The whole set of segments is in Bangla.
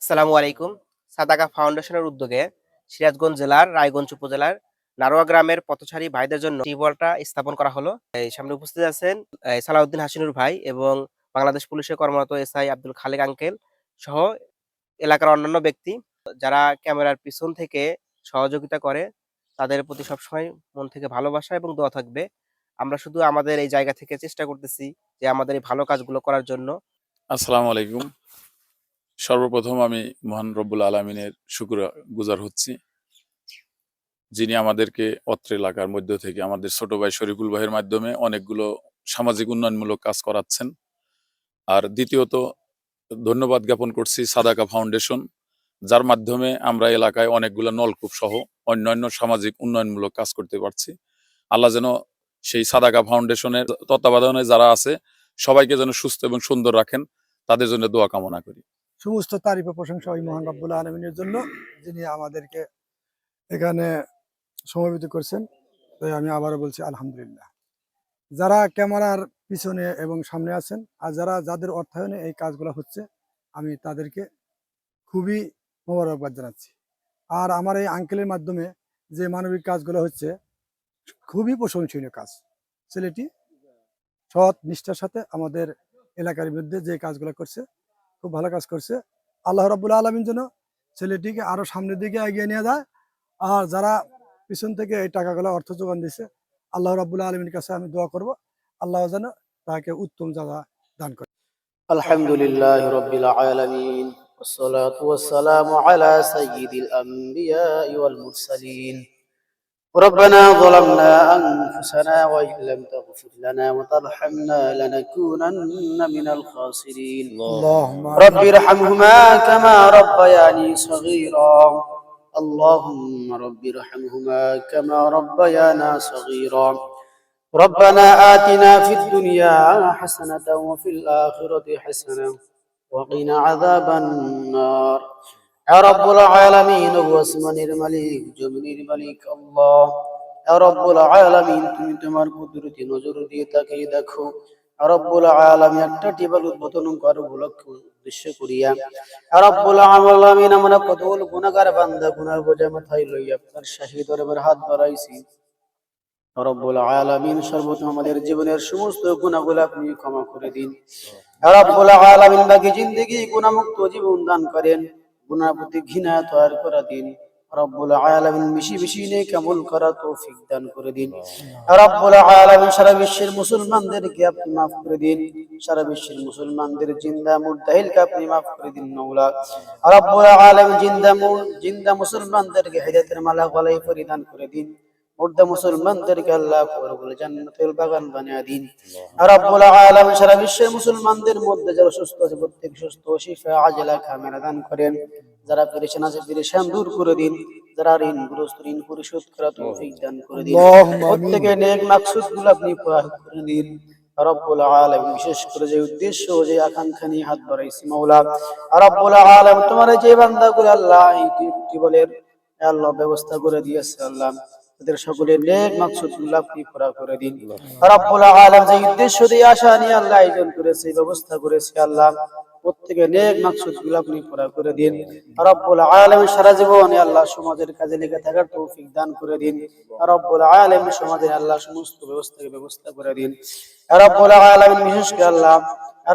আসসালামু আলাইকুম। সাদাকা ফাউন্ডেশনের উদ্যোগে সিরাজগঞ্জ জেলার রায়গঞ্জ উপজেলার নারোয়া গ্রামের পথচারী ভাইদের জন্য টিউবওয়েলটা স্থাপন করা হলো। এই সামনে উপস্থিত আছেন সালাউদ্দিন হাসিনুর ভাই এবং বাংলাদেশ পুলিশে কর্মরত এসআই আব্দুল খালেক আঙ্কেল সহ এলাকার অন্যান্য ব্যক্তি যারা ক্যামেরার পিছন থেকে সহযোগিতা করে, তাদের প্রতি সবসময় মন থেকে ভালোবাসা এবং দোয়া থাকবে। আমরা শুধু আমাদের এই জায়গা থেকে চেষ্টা করতেছি যে আমাদের এই ভালো কাজগুলো করার জন্য। আসসালামু আলাইকুম। সর্বপ্রথম আমি মহান রব্বুল আলমিনের শুকরগুজার হচ্ছি, যিনি আমাদেরকে অত্র এলাকার মধ্য থেকে আমাদের ছোট ভাই শরীফুল ভাইয়ের মাধ্যমে অনেকগুলো সামাজিক উন্নয়নমূলক কাজ করাচ্ছেন। আর দ্বিতীয়ত ধন্যবাদ জ্ঞাপন করছি সাদাকা ফাউন্ডেশন, যার মাধ্যমে আমরা এলাকায় অনেকগুলো নলকূপ সহ অন্যান্য সামাজিক উন্নয়নমূলক কাজ করতে পারছি। আল্লাহ যেন সেই সাদাকা ফাউন্ডেশনের তত্ত্বাবধানে যারা আছে সবাইকে যেন সুস্থ এবং সুন্দর রাখেন, তাদের জন্য দোয়া কামনা করি। সমস্ত তারিফ ও প্রশংসা ওই মহান রব্বুল আলমিনের জন্য, যিনি আমাদেরকে এখানে সমবেত করছেন। তাই আমি আবারও বলছি আলহামদুলিল্লাহ। যারা ক্যামেরার পিছনে এবং সামনে আছেন আর যাদের অর্থায়নে এই কাজগুলো হচ্ছে, আমি তাদেরকে খুবই মোবারকবাদ জানাচ্ছি। আর আমার এই আঙ্কেলের মাধ্যমে যে মানবিক কাজগুলো হচ্ছে, খুবই প্রশংসনীয় কাজ। ছেলেটি সৎ নিষ্ঠার সাথে আমাদের এলাকার বিরুদ্ধে যে কাজগুলো করছে, খুব ভালো কাজ করছে। আল্লাহ রাব্বুল আলামিন যেন ছেলেটিকে আরো সামনের দিকে এগিয়ে নিয়ে যায়। আর যারা পিছন থেকে এই টাকাগুলো অর্থ যোগান দিচ্ছে, আল্লাহ রাব্বুল আলামিনের কাছে আমি দোয়া করব, আল্লাহ যেন তাকে উত্তম জাযা দান করে। আলহামদুলিল্লাহ রাব্বিল আলামিন والصلاة والسلام على سيد الأنبياء والمرسلين. ربنا ظلمنا أنفسنا وإن لم تغفر لنا وترحمنا لنكونن من الخاسرين. اللهم رب ارحمهما كما ربياني صغيرا. اللهم رب ارحمهما كما ربيانا صغيرا. ربنا آتنا في الدنيا حسنة وفي الآخرة حسنة وقنا عذاب النار. يا رب العالمين هو اسمن الملك جبن الملك الله. يا رب العالمين তুমি তোমার কুদরতি নজর দিয়ে তাকিয়ে দেখো। يا رب العالمين একটা টিবল উদ্বোধন করো উপলক্ষ্য উদ্দেশ্য করিয়া। يا رب العالمين আমরা কতল গুনাহগার বান্দা গুনাহ বোঝা মাথায় লইয়া আপনার শাহী দরবারে হাত বাড়াইছি। রব্বুল আলামিন সর্বপ্রথম আমাদের জীবনের সমস্ত গুনাহগুলো আপনি ক্ষমা করে দিন। রব্বুল আলামিন বাকি জিন্দেগি গুনাহমুক্ত জীবন দান করেন, গুনাহ প্রতি ঘৃণা তৈরি করে দিন। রব্বুল আলামিন বেশি বেশি নেক আমল করার তৌফিক দান করে দিন। রব্বুল আলামিন সারা বিশ্বের মুসলমানদেরকে আপনি maaf করে দিন, সারা বিশ্বের মুসলমানদের জিন্দা মুরতাহিলকে আপনি maaf করে দিন মাওলা। রব্বুল আলামিন জিন্দা মুসলমানদেরকে হিদায়াতের মালা গলায় পরিধান করে দিন। মুর্দা মুসলমানদেরকে আল্লাহ কবরগুলো জান্নাতুল বাগান বানিয়ে দিন। রব্বুল আলামিন সারা বিশ্বের মুসলমানদের মধ্যে যারা সুস্থ আছে প্রত্যেক সুস্থ শিফা আজলা কামিলা দান করেন। যারা পেরেশান আছে পেরেশান দূর করে দিন। যারা ঋণগ্রস্ত ঋণ পরিশোধ করার তৌফিক দান করে দিন। প্রত্যেকের নেক মাকসুদগুলো আপনি পুরা করে দিন। রব্বুল আলামিন বিশেষ করে যে উদ্দেশ্য যে আকাঙ্ক্ষা নিয়ে হাত বাড়াইছি মাওলা, রব্বুল আলামিন তোমার যে বান্দাগুলো আল্লাহ এই টিউবওয়েলের আল্লাহ ব্যবস্থা করে দিয়েছে, আল্লাহ তাদের সকলের নেক মাকসুদগুলো আপনি পুরা করে দিন। রব্বুল আলামিন যে উদ্দেশ্য দিয়ে আশা নিয়ে আল্লাহ আয়োজন করেছে ব্যবস্থা করেছে, আল্লাহ প্রত্যেকের নেক মাকসুদগুলো আপনি পুরা করে দিন। রব্বুল আলামিন সারা জীবনে আল্লাহ সমাজের কাজে লেগে থাকার তৌফিক দান করে দিন। রব্বুল আলামিন সমাজের আল্লাহ সমস্ত ব্যবস্থা করে দিন। রব্বুল আলামিন বিশেষ করে আল্লাহ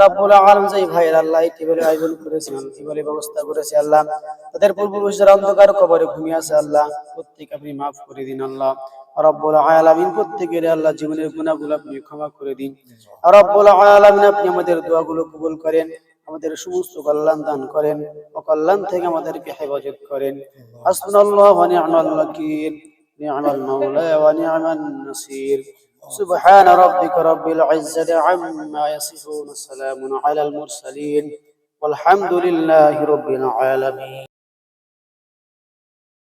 রব্বুল আলামিন যে ভাইয়ের আল্লাহ এই টেবিলের আয়োজন করেছেন, টেবিলের ব্যবস্থা করেছে, আল্লাহ তাদের পূর্বপুরুষের অন্ধকার কবরে ঘুমিয়ে আছে, আল্লাহ প্রত্যেক আপনি maaf করে দিন। আল্লাহ রব্বুল আলামিন প্রত্যেকের আল্লাহ জীবনের গুনাহগুলো আপনি ক্ষমা করে দিন। রব্বুল আলামিন আপনি আমাদের দোয়াগুলো কবুল করেন, আমাদের সমস্ত কল্যাণ দান করেন, অকল্যাণ থেকে আমাদেরকে হেফাজত করেন। হাসবুনাল্লাহু ওয়া নি'মাল ওয়াকিল, নি'মাল মাওলা ওয়া নি'মান নাসির। سبحان ربك رب العزة عما يصفون، سلام على المرسلين والحمد لله رب العالمين.